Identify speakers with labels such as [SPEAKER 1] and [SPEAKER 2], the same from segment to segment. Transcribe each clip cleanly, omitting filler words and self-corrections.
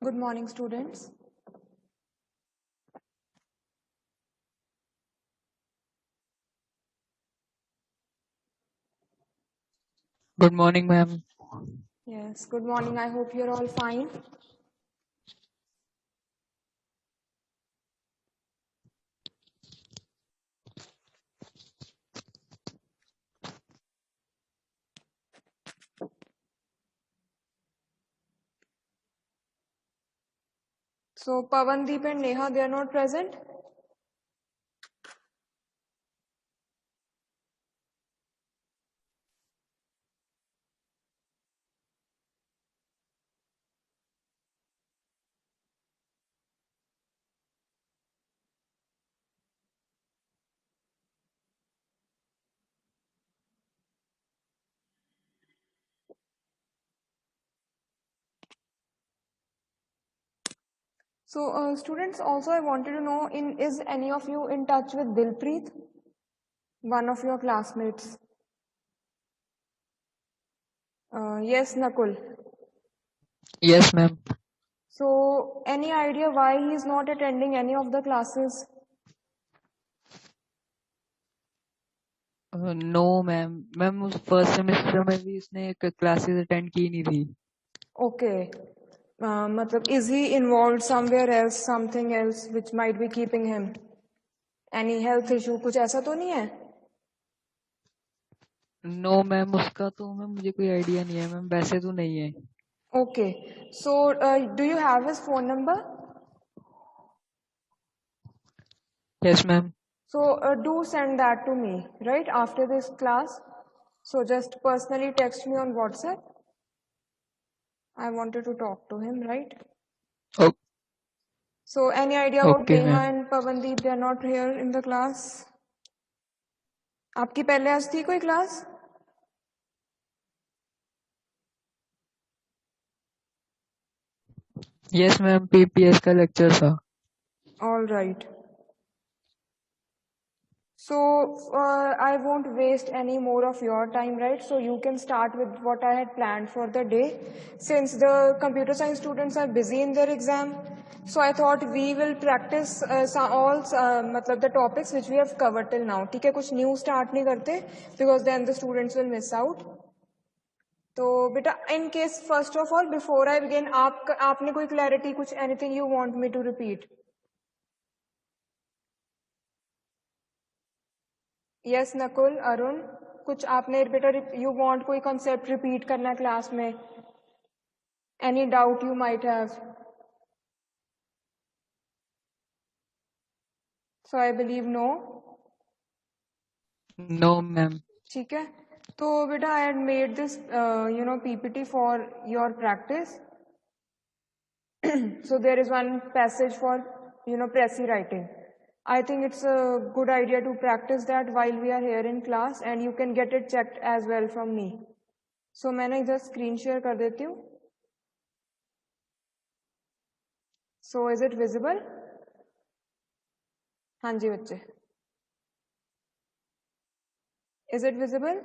[SPEAKER 1] Good morning, students.
[SPEAKER 2] Good morning, ma'am.
[SPEAKER 1] Yes, good morning. I hope you're all fine. So, Pavandeep and Neha, they are not present? So, students, also I wanted to know, is any of you in touch with Dilpreet, one of your classmates? Yes, Nakul.
[SPEAKER 2] Yes, ma'am.
[SPEAKER 1] So, any idea why he is not attending any of the classes?
[SPEAKER 2] No, ma'am. Ma'am उस first semester में भी इसने classes attend की नहीं थी.
[SPEAKER 1] Okay. मतलब, is he involved somewhere else, something else which might be keeping him? Any health issue? कुछ ऐसा तो नहीं है?
[SPEAKER 2] नो मैम, उसका तो मैम मुझे कोई आइडिया नहीं है मैम. वैसे तो नहीं है.
[SPEAKER 1] Okay. So, do you have his phone number?
[SPEAKER 2] Yes, ma'am.
[SPEAKER 1] So, do send that to me, right, after this class. So, just personally text me on WhatsApp. I wanted to talk to him, right?
[SPEAKER 2] Oh,
[SPEAKER 1] So, any idea about
[SPEAKER 2] okay,
[SPEAKER 1] Neha
[SPEAKER 2] ma'am.
[SPEAKER 1] and Pavandeep? They are not here in the class. आपकी पहले आज थी कोई class?
[SPEAKER 2] Yes, ma'am. PPS का lecture था.
[SPEAKER 1] All right. So, I won't waste any more of your time, right? So, you can start with what I had planned for the day. Since the computer science students are busy in their exam, so I thought we will practice मतलब the topics which we have covered till now. ठीक है, कुछ new start नहीं करते, because then the students will miss out. तो बेटा, in case first of all, before I begin, आपने कोई clarity, कुछ anything you want me to repeat? Yes Nakul, Arun, कुछ आपने बेटा यू वांट कोई कॉन्सेप्ट रिपीट करना क्लास में? Any doubt you might have? So I believe no.
[SPEAKER 2] No, ma'am.
[SPEAKER 1] ठीक है, तो बेटा I had made this PPT for your practice. So there is one passage for Pressy writing. I think it's a good idea to practice that while we are here in class, and you can get it checked as well from me. So मैंने इधर screen share कर देती हूँ. So is it visible? हाँ जी बच्चे, is it visible?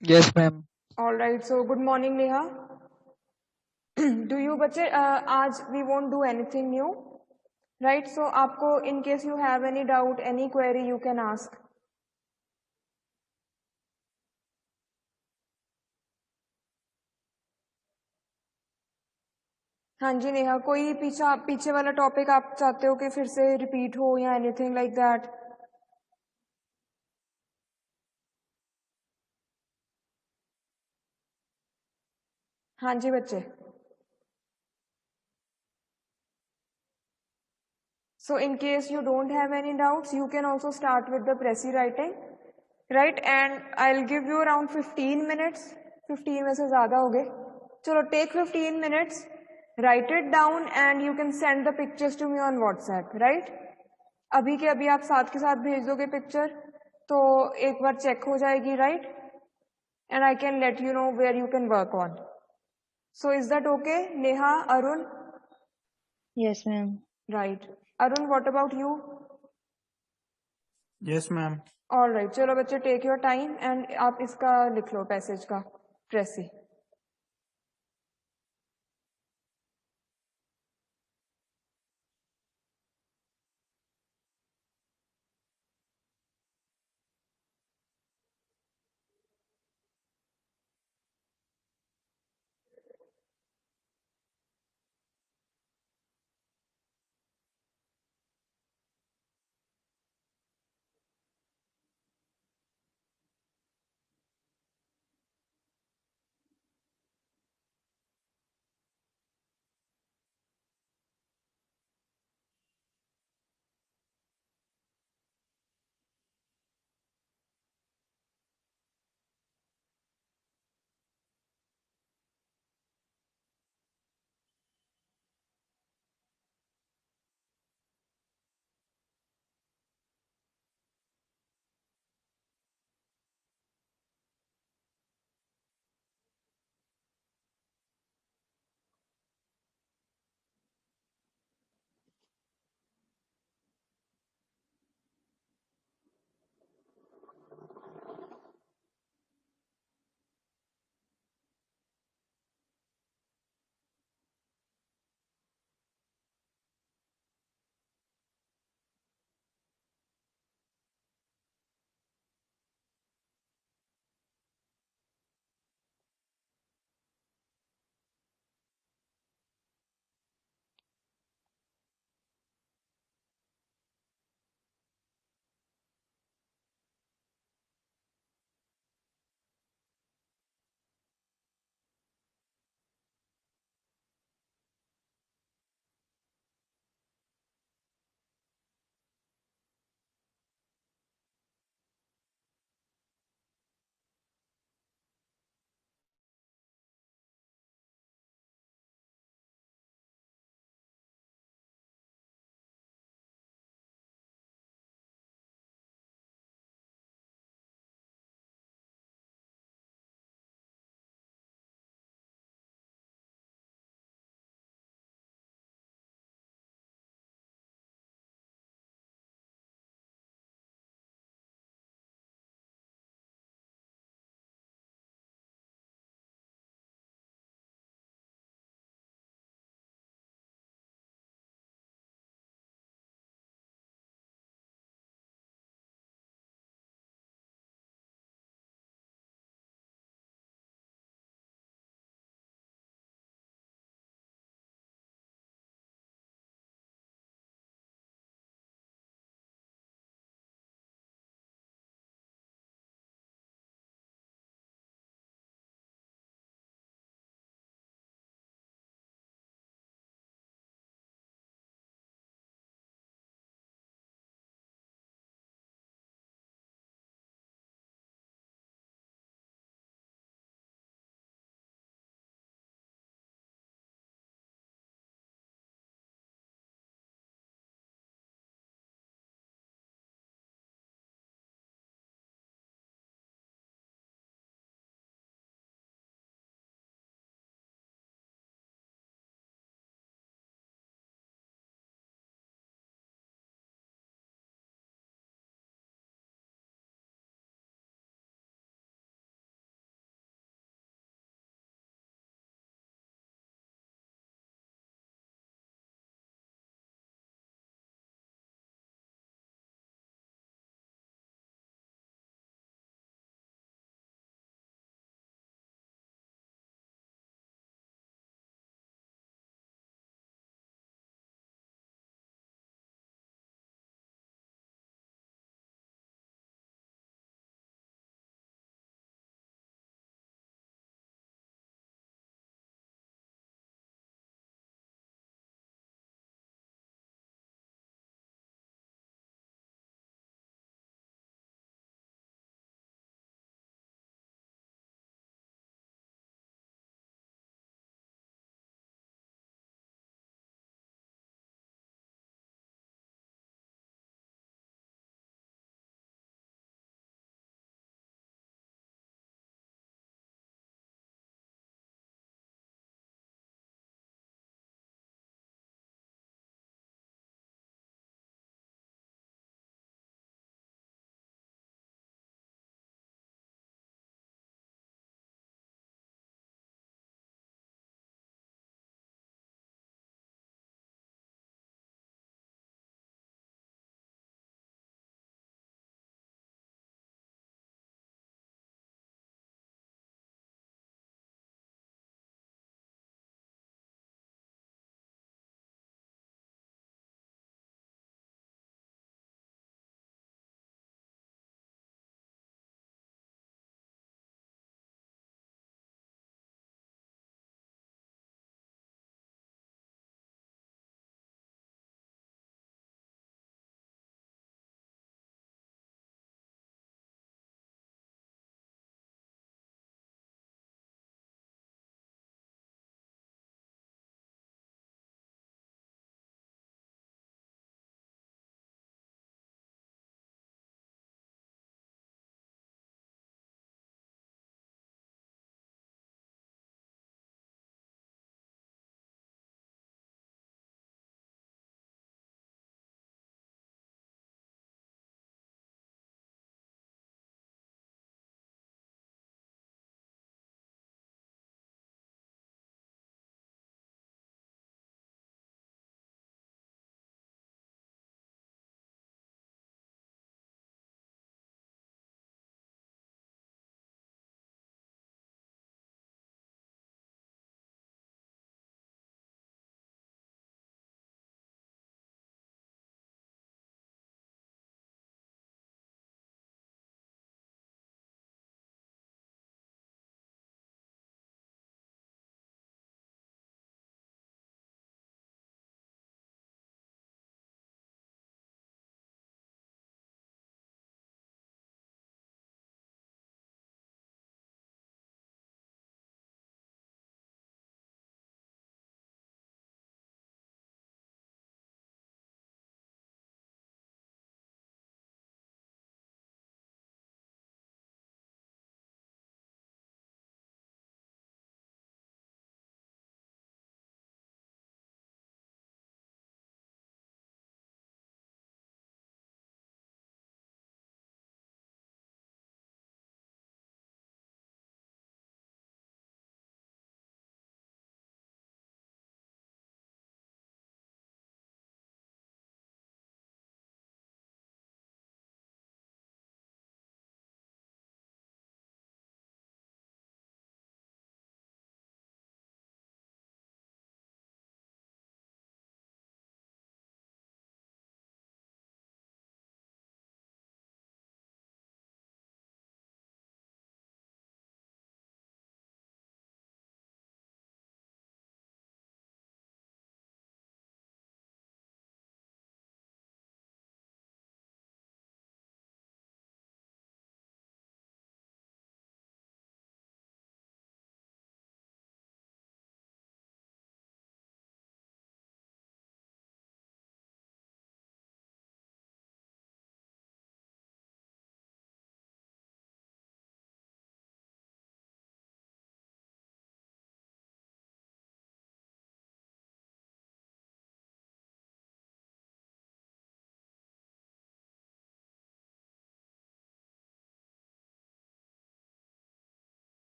[SPEAKER 2] Yes, ma'am.
[SPEAKER 1] All right, so good morning Neha. Do you बच्चे आज we won't do anything new, right? So आपको in case you have any doubt, any query, you can ask. हाँ जी नेहा, कोई पीछा पीछे वाला topic आप चाहते हो कि फिर से रिपीट हो या एनीथिंग लाइक दैट? हाँ जी बच्चे। So in case you don't have any doubts, you can also start with the Prezi writing, right? And I'll give you around 15 minutes. 15 में से ज़्यादा हो गए. चलो take 15 minutes, write it down and you can send the pictures to me on WhatsApp, right? अभी के अभी आप साथ के साथ भेज दोगे पिक्चर तो एक बार चेक हो जाएगी, right? And I can let you know where you can work on. So is that okay, Neha, Arun?
[SPEAKER 3] Yes, ma'am.
[SPEAKER 1] Right. Arun, what about you?
[SPEAKER 4] Yes, ma'am.
[SPEAKER 1] All right, चलो बच्चे take your time and आप इसका लिख लो passage का प्रेसी.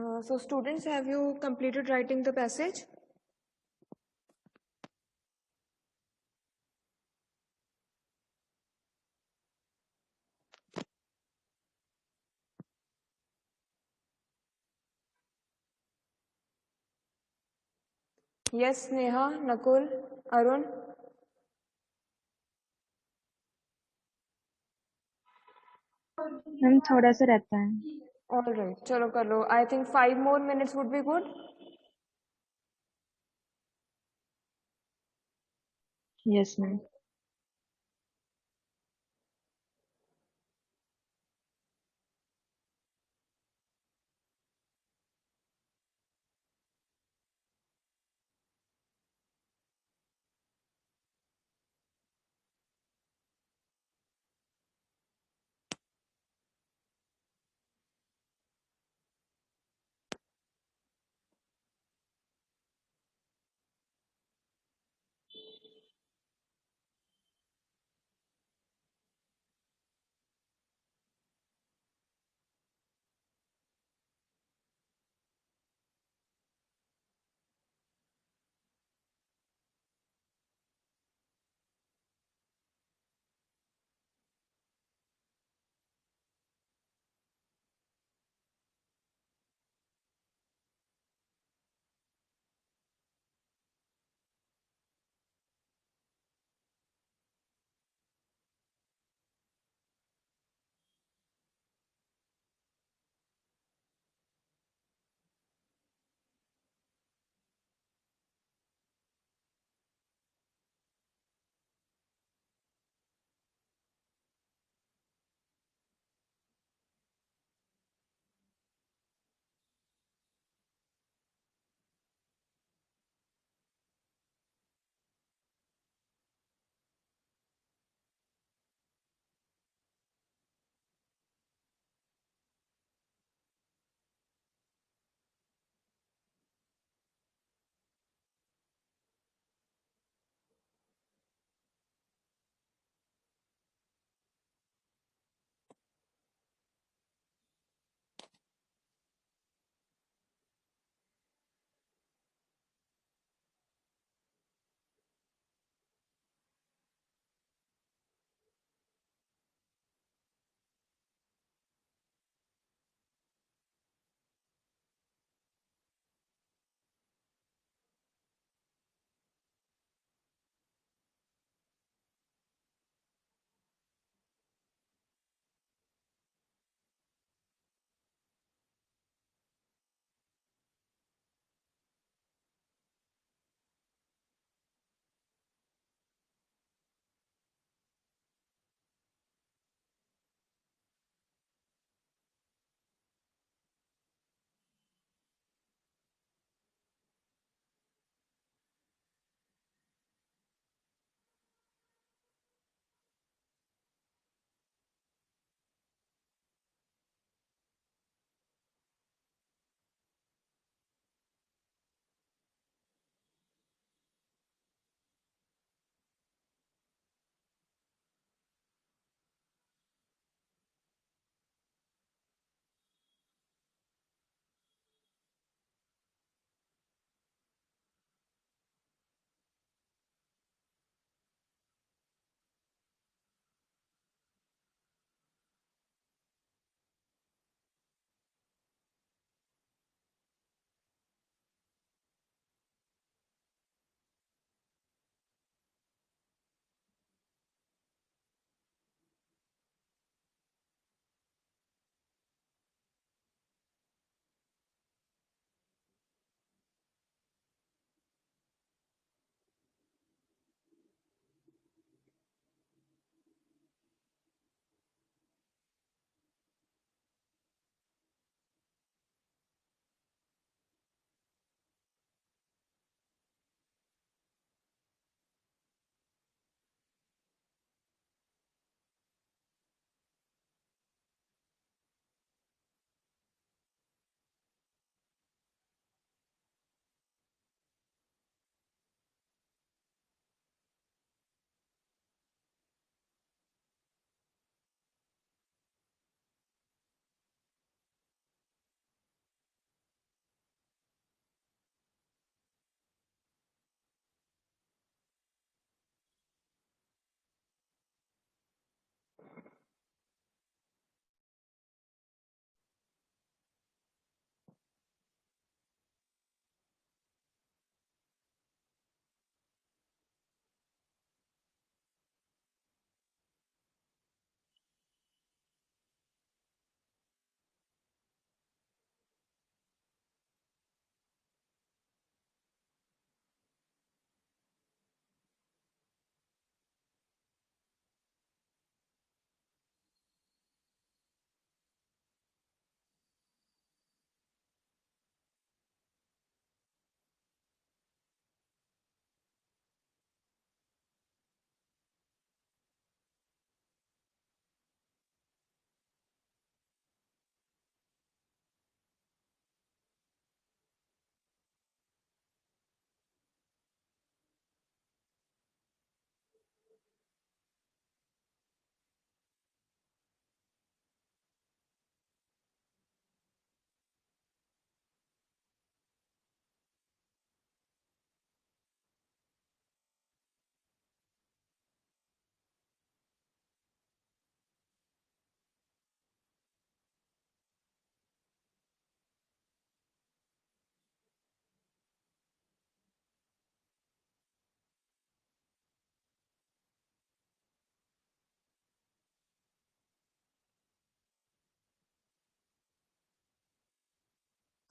[SPEAKER 1] So students, have you completed writing the passage? Yes, Neha, Nakul, Arun.
[SPEAKER 3] Ma'am थोड़ा सा रहता है.
[SPEAKER 1] All right, चलो कर लो. I think 5 more minutes would be good.
[SPEAKER 3] Yes, ma'am.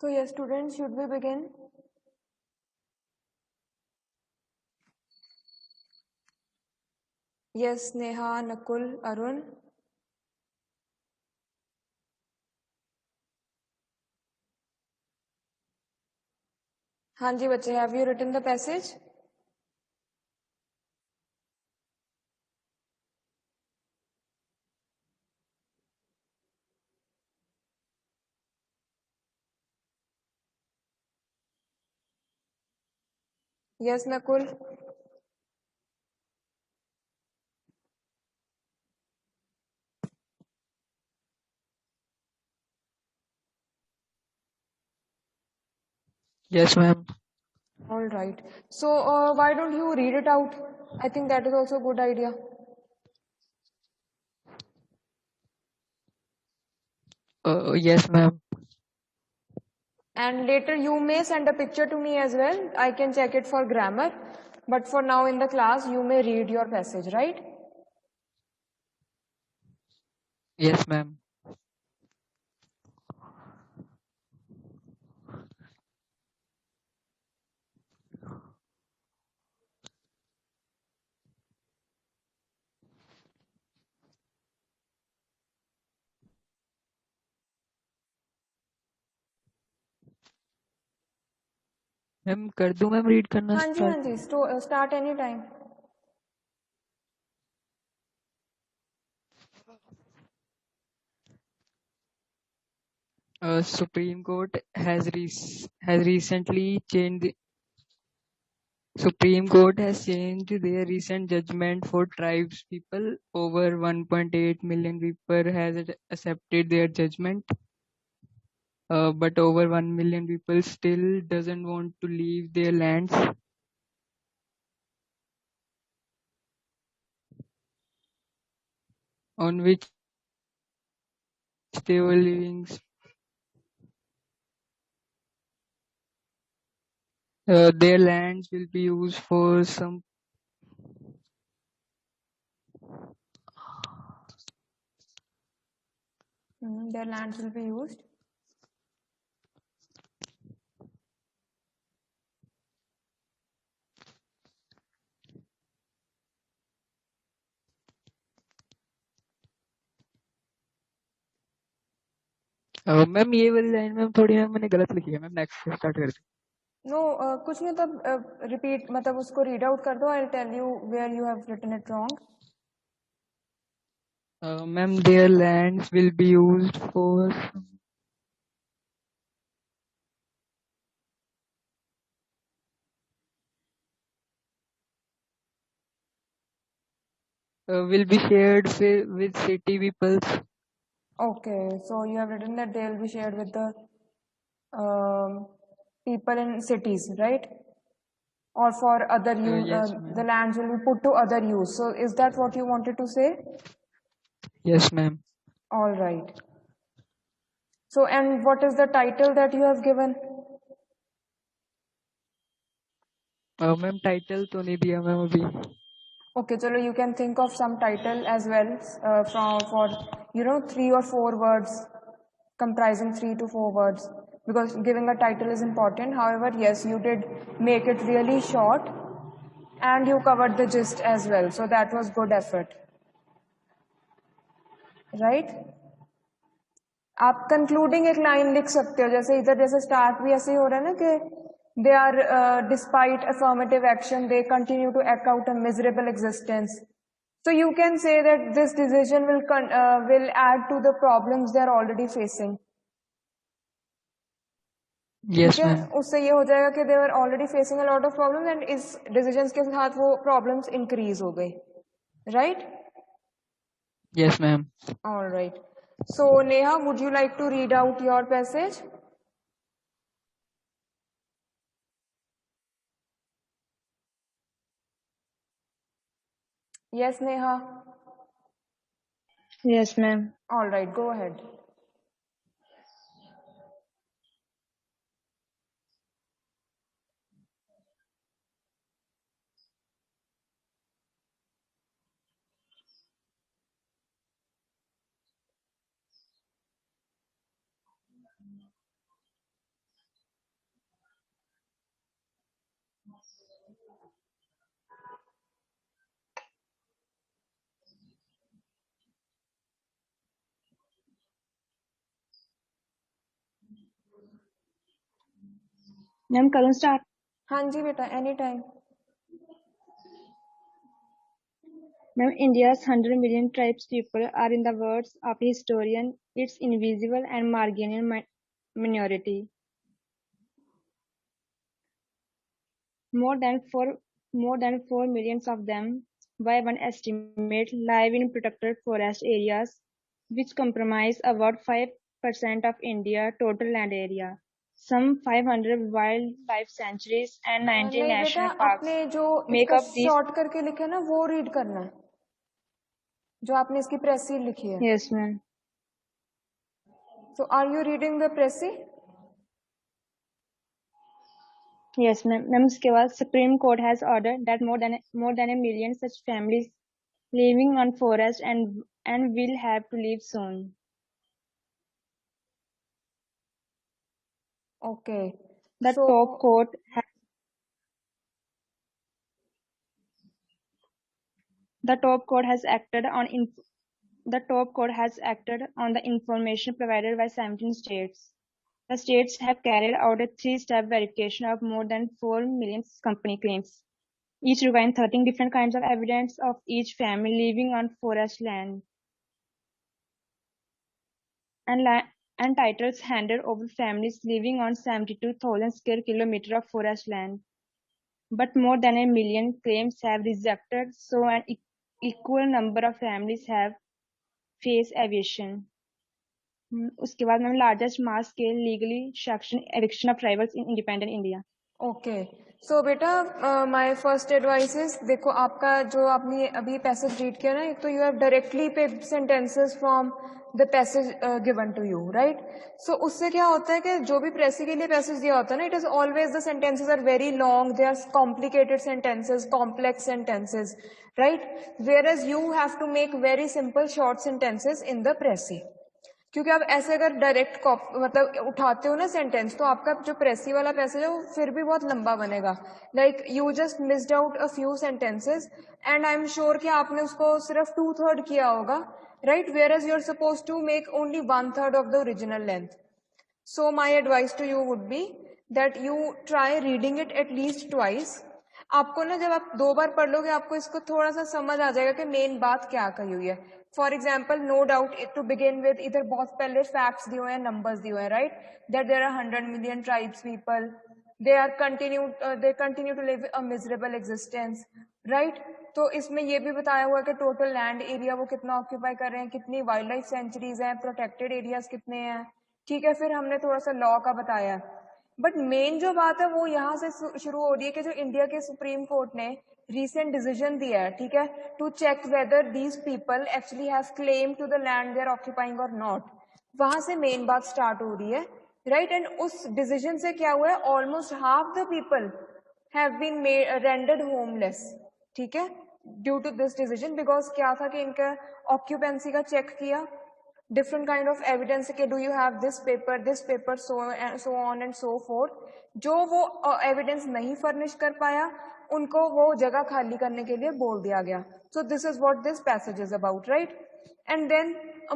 [SPEAKER 1] So yes, students, should we begin? Yes, Neha, Nakul, Arun. हाँ जी बच्चे, have you written the passage? Yes, Nakul.
[SPEAKER 2] Yes, ma'am.
[SPEAKER 1] All right. So why don't you read it out? I think that is also a good idea.
[SPEAKER 2] Yes, ma'am.
[SPEAKER 1] And later you may send a picture to me as well. I can check it for grammar. But for now in the class, you may read your passage, right?
[SPEAKER 2] Yes, ma'am. Ma'am कर दूं ma'am read करना
[SPEAKER 1] हाँ
[SPEAKER 2] start?
[SPEAKER 1] Ji, start any time.
[SPEAKER 2] Supreme Court has recently changed. Supreme Court has changed their recent judgment for tribes people. Over 1.8 million people has accepted their judgment. But over 1 million people still doesn't want to leave their lands. On which they were living. Their lands will be used for some.
[SPEAKER 1] Their lands will be used.
[SPEAKER 2] Ma'am ये वाली line ma'am थोड़ी ma'am मैंने गलत लिखी है ma'am, next से start कर
[SPEAKER 1] No, कुछ नहीं तब repeat मतलब उसको read out कर दो. I'll tell you where you have written it wrong.
[SPEAKER 2] Ma'am, their lands will be used for will be shared with city peoples.
[SPEAKER 1] Okay, so you have written that they will be shared with the people in cities, right? Or for other use,
[SPEAKER 2] Yes,
[SPEAKER 1] the
[SPEAKER 2] ma'am.
[SPEAKER 1] lands will be put to other use. So is that what you wanted to say?
[SPEAKER 2] Yes, ma'am.
[SPEAKER 1] All right. So and what is the title that you have given?
[SPEAKER 2] Ma'am, title तो नहीं दिया ma'am अभी.
[SPEAKER 1] Okay, chalo, you can think of some title as well for 3 or 4 words, comprising 3 to 4 words, because giving a title is important. However, yes, you did make it really short and you covered the gist as well. So that was good effort, right? आप concluding एक line लिख सकते हो, जैसे इधर जैसे start भी ऐसे ही हो रहा है ना कि they are despite affirmative action they continue to act out a miserable existence. So you can say that this decision will add to the problems they are already facing.
[SPEAKER 2] Yes,
[SPEAKER 1] ठीक है,
[SPEAKER 2] ma'am.
[SPEAKER 1] उससे ये हो जाएगा कि they were already facing a lot of problems and इस decisions के साथ वो problems increase हो गई, right?
[SPEAKER 2] Yes, ma'am.
[SPEAKER 1] All right. So Neha, would you like to read out your passage? Yes, Neha.
[SPEAKER 3] Yes, ma'am.
[SPEAKER 1] All right, go ahead.
[SPEAKER 3] Ma'am करूँ start?
[SPEAKER 1] हाँ जी बेटा, any time.
[SPEAKER 3] Now, India's 100 million tribes people are, in the words of a historian, its invisible and marginal minority. More than 4 millions of them, by one estimate, live in protected forest areas, which comprise about 5% of India's total land area. Some 500 wildlife sanctuaries and 19
[SPEAKER 1] नहीं बेटा,
[SPEAKER 3] national parks
[SPEAKER 1] आपने जो
[SPEAKER 3] make
[SPEAKER 1] इसका
[SPEAKER 3] up these.
[SPEAKER 1] Short करके लिखा है ना, वो रीड करना है, जो आपने इसकी प्रेसी लिखी है।
[SPEAKER 3] Yes, ma'am.
[SPEAKER 1] So are you reading the प्रेसी?
[SPEAKER 3] Yes, ma'am. Ma'am, उसके बाद Supreme Court has ordered that more than a million such families living on forest and will have to leave soon.
[SPEAKER 1] Okay.
[SPEAKER 3] The
[SPEAKER 1] So
[SPEAKER 3] top court has acted on the information provided by 17 states. The states have carried out a 3-step verification of more than 4 million company claims, each requiring 13 different kinds of evidence of each family living on forest land. And titles handed over families living on 72,000 square kilometers of forest land. But more than a million claims have rejected, so an equal number of families have faced eviction. उसके बाद ma'am largest mass scale legally eviction of tribals in independent India.
[SPEAKER 1] Okay, so बेटा my first advice is, देखो आपका जो आपने अभी passage read किया ना, एक तो you have directly picked sentences from the passage given to you, right? So उससे क्या होता है कि जो भी प्रेसी के लिए पैसेज दिया होता है ना, it is always the sentences are very long, they are complicated sentences, complex sentences, right? Whereas you have to make very simple short sentences in the precis, क्योंकि आप ऐसे अगर डायरेक्ट मतलब उठाते हो ना सेंटेंस, तो आपका जो प्रेसी वाला पैसेज है वो फिर भी बहुत लंबा बनेगा। Like you just missed out a few sentences and I am sure कि आपने उसको सिर्फ 2/3 किया होगा, right? Whereas you are suppose to make only 1/3 of the original length. So my advice to you would be that you try reading it at least twice. आपको ना जब आप 2 बार पढ़ लोगे, आपको इसको थोड़ा सा समझ आ जाएगा कि मेन बात क्या कही हुई है. For example, no doubt to begin with इधर बहुत पहले फैक्ट्स दिए हुए हैं, नंबर्स दिए हुए हैं, right? That there are 100 million tribes people, they continue to live a miserable existence, right? तो इसमें ये भी बताया हुआ है कि टोटल लैंड एरिया वो कितना ऑक्यूपाई कर रहे हैं, कितनी वाइल्ड लाइफ सेंचुरीज हैं, प्रोटेक्टेड एरियाज कितने हैं, ठीक है? फिर हमने थोड़ा सा लॉ का बताया, बट मेन जो बात है वो यहाँ से शुरू हो रही है कि जो इंडिया के सुप्रीम कोर्ट ने रिसेंट डिसीजन दिया है, ठीक है, to check whether these people actually have claim to the land they are occupying और नॉट, वहां से मेन बात स्टार्ट हो रही है, राइट? एंड उस डिसीजन से क्या हुआ है, almost half the people have been rendered homeless, ठीक है, due to this decision. Because क्या था कि इनका ऑक्यूपेंसी का चेक किया, different kind of evidence के do you have this paper, so on and so forth. जो वो evidence नहीं furnish कर पाया, उनको वो जगह खाली करने के लिए बोल दिया गया. So this is what this passage is about, right? And then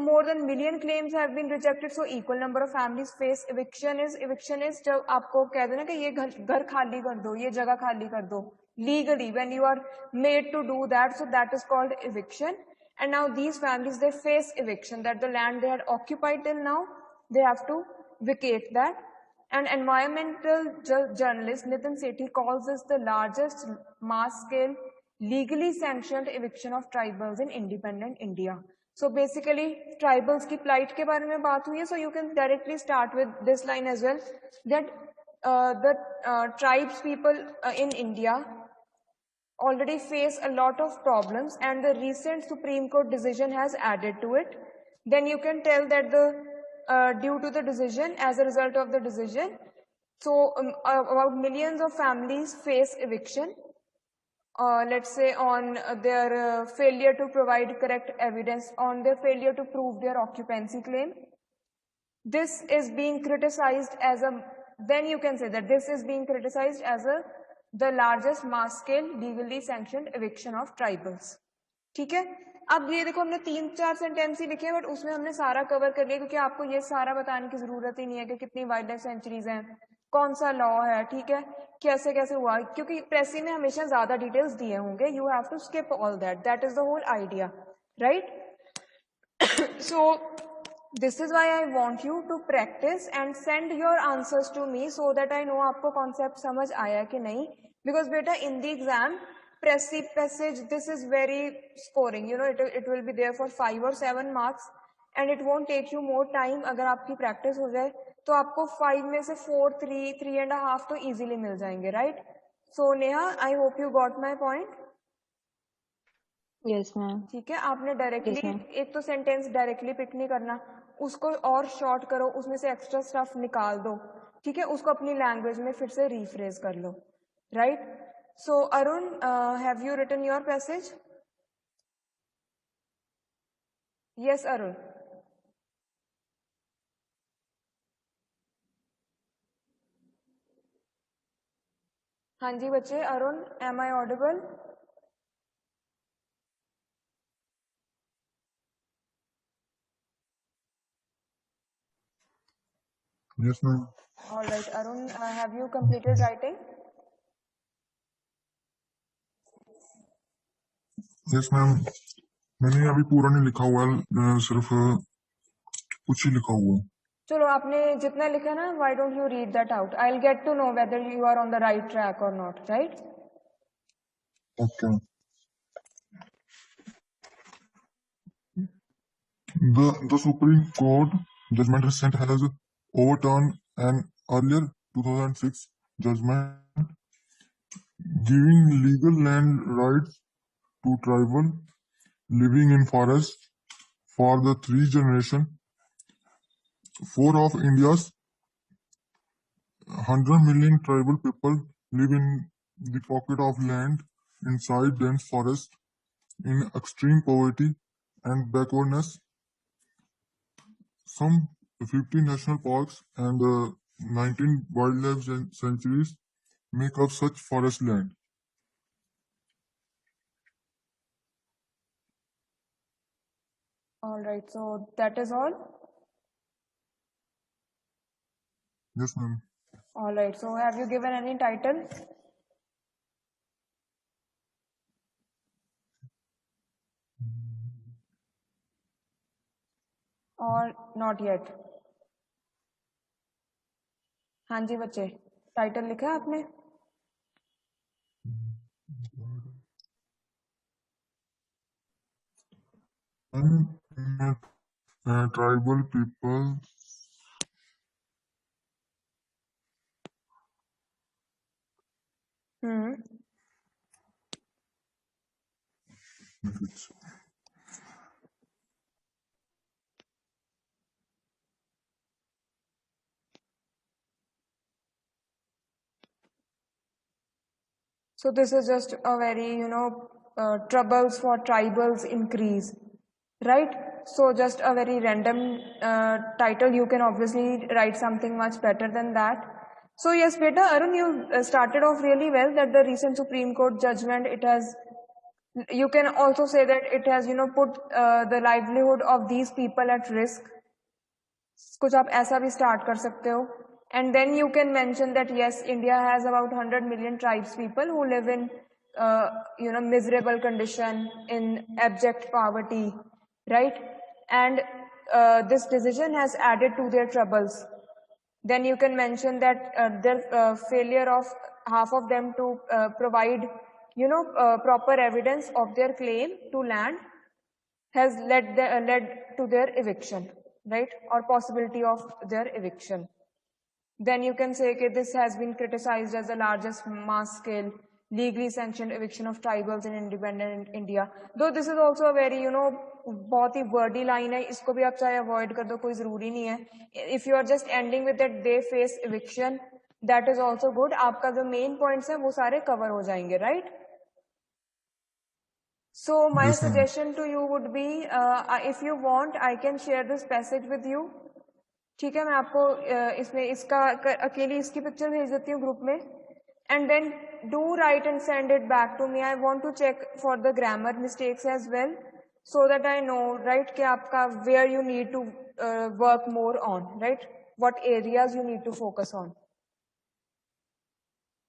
[SPEAKER 1] more than million claims have been rejected, so equal number of families face eviction is जब आपको कह देना कि ये घर खाली कर दो, ये जगह खाली कर दो, legally when you are made to do that, so that is called eviction. And now these families, they face eviction, that the land they had occupied till now, they have to vacate that. And environmental journalist Nitin Sethi calls this the largest mass-scale legally sanctioned eviction of tribals in independent India. So basically tribals की plight के बारे में बात हुई है, so you can directly start with this line as well, that the tribes people in India already face a lot of problems, and the recent Supreme Court decision has added to it. Then you can tell that due to the decision, as a result of the decision, so about millions of families face eviction, let's say on their failure to provide correct evidence, on their failure to prove their occupancy claim. This is being criticized as then you can say that this is being criticized as the largest mass scale legally sanctioned eviction of tribals. ठीक है, अब ये देखो हमने 3-4 sentence ही लिखे हैं, but उसमें हमने सारा कवर कर लिया, क्योंकि आपको ये सारा बताने की जरूरत ही नहीं है कि कितनी वाइल्ड लाइफ सेंचुरीज हैं, कौन सा लॉ है, ठीक है, कैसे कैसे हुआ, क्योंकि प्रेसी में हमेशा ज्यादा डिटेल्स दिए होंगे. You have to skip all that is the whole idea, right? So this is why I want you to practice and send your answers to me so that I know आपको concept समझ आया कि नहीं. Because बेटा in the exam pressy passage this is very scoring, you know, it will be there for 5 or 7 marks and it won't take you more time. अगर आपकी practice हो जाए तो आपको 5 में से 4, 3, 3.5 तो easily मिल जाएंगे, right? So Neha, I hope you got my point.
[SPEAKER 3] Yes ma'am.
[SPEAKER 1] ठीक है, आपने डायरेक्टली
[SPEAKER 3] Yes, ma'am.
[SPEAKER 1] एक तो सेंटेंस डायरेक्टली पिक नहीं करना, उसको और शॉर्ट करो, उसमें से एक्स्ट्रा स्टफ निकाल दो, ठीक है, उसको अपनी लैंग्वेज में फिर से रीफ्रेज कर लो, right? So Arun, have you written your passage? Yes Arun. हाँ जी बच्चे. Arun, am I audible?
[SPEAKER 4] Yes, ma'am.
[SPEAKER 1] All right, Arun, have you completed writing?
[SPEAKER 4] Yes, ma'am. मैंने अभी पूरा नहीं लिखा हुआ है, सिर्फ कुछ ही लिखा हुआ है.
[SPEAKER 1] चलो, आपने जितना लिखा ना, why don't you read that out? I'll get to know whether you are on the right track or not, right?
[SPEAKER 4] Okay. The Supreme Court judgment recent has overturned an earlier 2006 judgment giving legal land rights to tribal living in forest for the 3 generation. 4 of India's 100 million tribal people live in the pocket of land inside dense forest in extreme poverty and backwardness. Some 50 national parks and 19 wildlife sanctuaries make up such forest land.
[SPEAKER 1] All right, so that is all?
[SPEAKER 4] Yes, ma'am.
[SPEAKER 1] All right, so have you given any title? Or not yet? हाँ जी बच्चे, title लिखा है आपने?
[SPEAKER 4] Tribal people
[SPEAKER 1] So this is just a very, troubles for tribals increase, right? So just a very random title. You can obviously write something much better than that. So yes, beta, Arun, you started off really well that the recent Supreme Court judgment, it has, you can also say that it has, put the livelihood of these people at risk. कुछ आप ऐसा भी start कर सकते हो. And then you can mention that yes, India has about 100 million tribes people who live in, miserable condition, in abject poverty, right? And this decision has added to their troubles. Then you can mention that their failure of half of them to provide, proper evidence of their claim to land has led to their eviction, right? Or possibility of their eviction. Then you can say that this has been criticized as the largest mass-scale legally sanctioned eviction of tribals in independent India. Though this is also a very, बहुत ही wordy line है, इसको भी आप चाहे avoid कर दो, कोई ज़रूरी नहीं है. If you are just ending with that they face eviction, that is also good. आपका जो main points हैं वो सारे cover हो जाएंगे, right? So my
[SPEAKER 4] Yes, ma'am.
[SPEAKER 1] suggestion to you would be, if you want, I can share this passage with you. ठीक है, मैं आपको इसमें इसका अकेली इसकी पिक्चर भेज देती हूँ ग्रुप में. And then do write and send it back to me. I want to check for the grammar mistakes as well, so that I know, right, कि आपका where you need to work more on, right? What areas you need to focus on.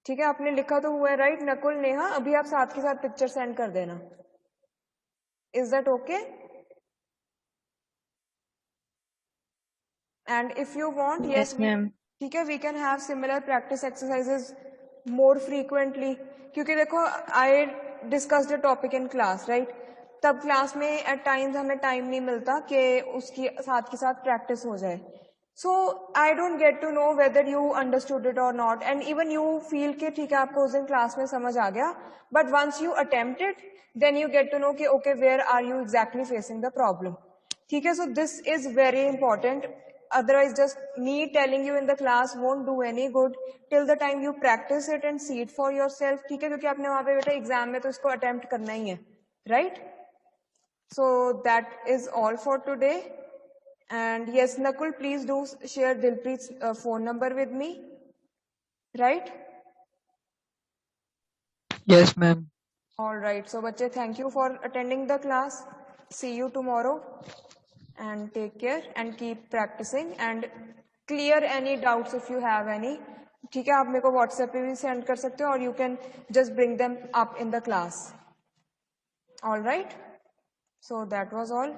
[SPEAKER 1] ठीक है, आपने लिखा तो हुआ है right Nakul, Neha? अभी आप साथ के साथ पिक्चर सेंड कर देना. Is that okay? And if you want, yes,
[SPEAKER 3] ma'am.
[SPEAKER 1] ठीक है, we can have similar practice exercises more frequently. क्योंकि देखो, I discussed the topic in class, right? तब क्लास में at times हमें टाइम नहीं मिलता कि उसकी साथ के साथ प्रैक्टिस हो जाए. So I don't get to know whether you understood it or not, and even you feel कि ठीक है आपको उस दिन क्लास में समझ आ गया, but once you attempt it, then you get to know कि okay, where are you exactly facing the problem. ठीक है, so this is very important. Otherwise, just me telling you in the class won't do any good till the time you practice it and see it for yourself. ठीक है, क्योंकि आपने वहाँ पे बेटा exam में तो इसको अटेम्प्ट करना ही है, right? So that is all for today. And yes, Nakul, please do share Dilpreet's phone number with me, right?
[SPEAKER 2] Yes, ma'am.
[SPEAKER 1] All right. So, bachche, thank you for attending the class. See you tomorrow. And take care and keep practicing and clear any doubts if you have any. ठीक है, आप मेरे को WhatsApp पे भी send कर सकते हो, or you can just bring them up in the class. All right. So that was all.